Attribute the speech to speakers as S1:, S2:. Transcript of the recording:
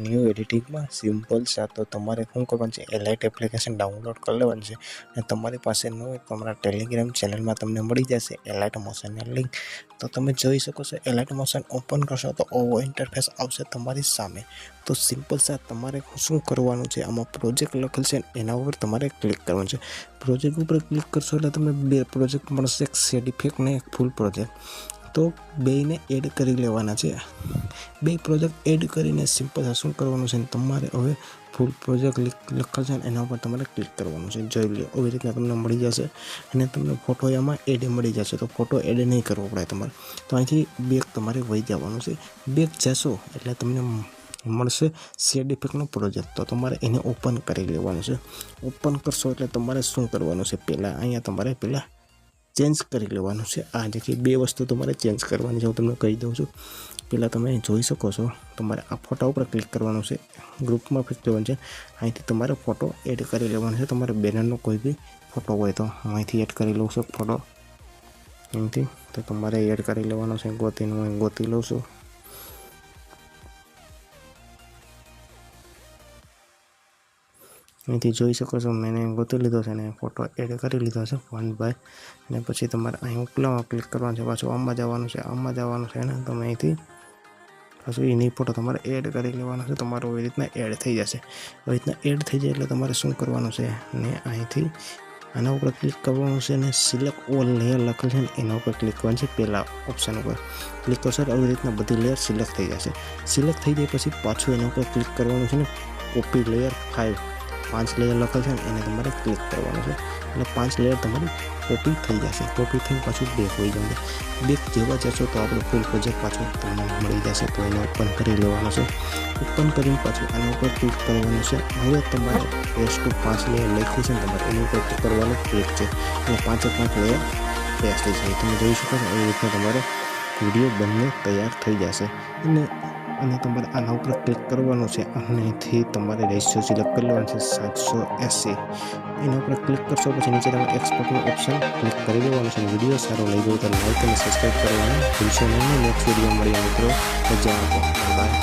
S1: New editing में simple सा तो तमारे शुं करवानुं छे एलाइट एप्लिकेशन डाउनलॉड कर लेवानी छे अने तमारी पासे न होय तो अमरा टेलिग्राम चेनल में तमने मळी जशे एलाइट मोशन लिंक। तो तमे जोई शको छो एलाइट मोशन ओपन करशो तो ओवो इंटरफेस आवशे तमारी सामे। तो सिंपल सा तमारे शुं करवानुं छे आमां प्रोजेक्ट लखेल छे एना पर तमारे क्लिक करवानुं छे। प्रोजेक्ट पर क्लिक करशो एटले तमने बे प्रोजेक्ट मळशे, एक सेड इफेक्ट ने एक फूल प्रोजेक्ट। तो बेने एड करी लेवाना छे। बे प्रोजेक्ट एड करीने सिंपल सा शुं करवानुं छे तमारे हवे फूल प्रोजेक्ट लखेल छे एना पर तमारे क्लिक करवानुं छे। जोई लो एवी रीतना तमने मळी जशे अने तमने फोटो एमां एड मळी जशे। तो फोटो एड नहीं करवो पड़े तमारे। तो અહીંથી બેક તમારે વહી જવાનું છે। બેક જશો એટલે તમને મળશે શેડ ઇફેક્ટનો પ્રોજેક્ટ। તો તમારે એને ઓપન કરી લેવાનું છે। ઓપન કરશો એટલે તમારે શું કરવાનું છે પહેલાં અહીંયા તમારે પહેલાં ચેન્જ કરી લેવાનું છે। આ જેથી બે વસ્તુ તમારે ચેન્જ કરવાની છે, હું તમને કહી દઉં છું। પહેલાં તમે જોઈ શકો છો તમારે આ ફોટા ઉપર ક્લિક કરવાનું છે, ગ્રુપમાં ક્લિક કરવાનું છે। અહીંથી તમારે ફોટો એડ કરી લેવાનો છે। તમારે બેનરનો કોઈ બી ફોટો હોય તો હું અહીંથી એડ કરી લઉં છું ફોટો અહીંથી। तो तमारे एड कर लेवानो छे, गोती लઉં છું। અહીંથી જોઈ શકો છો मैंने ગોતી લીધો છે અને ફોટો એડ કરી લીધો છે 1 બાય। અને પછી તમારે અહીં ઉપલામાં ક્લિક કરવાનું છે, પાછું આમાં જવાનું છે અને તમે અહીંથી પાછું એની ફોટો તમારે એડ કરી લેવાનો છે। તમારો એવી રીતના એડ થઈ જશે। એવી રીતના એડ થઈ જાય એટલે તમારે શું કરવાનું છે ને અહીંથી આના ઉપર ક્લિક કરવાનું છે અને સિલેક્ટ ઓલ લેયર લખેલ છે એના ઉપર ક્લિક કરવાનું છે। પહેલા ઓપ્શન ઉપર ક્લિક કરશો એટલે આવી રીતના બધી લેયર સિલેક્ટ થઈ જશે। સિલેક્ટ થઈ જાય પછી પાછું એના ઉપર ક્લિક કરવાનું છે ને કોપી લેયર 5 લેયર લખેલ છે એને તમારે ક્લિક કરવાનું છે એટલે 5 લેયર તમારી કોપી થઈ જશે। કોપી થઈને પાછું બેક હોઈ જશે। બેક જેવા જશો તો આપણે ફૂલ પ્રોજેક્ટ પાછું તમને મળી જશે। તો એને ઓપન કરી લેવાનું છે। ઓપન કરીને પાછું આના ઉપર ક્લિક કરવાનું છે। હવે તમારે પેસ્ટ 5 લેયર લખ્યું છે ને તમારે એની ઉપર ક્લિક કરવાનું ક્લિક છે એટલે 5 લેયર પેસ્ટ થઈ જાય। તમે જોઈ શકો છો એવી રીતના તમારે વિડીયો બંને તૈયાર થઈ જશે। અને તમારે આના ઉપર ક્લિક કરવાનું છે અને અહીંથી તમારે રેશિયો સિલેક્ટ કરી લેવાનું છે 780। એના ઉપર ક્લિક કરશો પછી નીચે તમે એક્સપોર્ટનું ઓપ્શન ક્લિક કરી દેવાનું છે। વિડીયો સારો લાગ્યો તો લાઈક અને સબસ્ક્રાઈબ કરવાનું ભૂલશો નહીં। નેક્સ્ટ વિડીયો મળીએ મિત્રો, મજા આપો, બાય।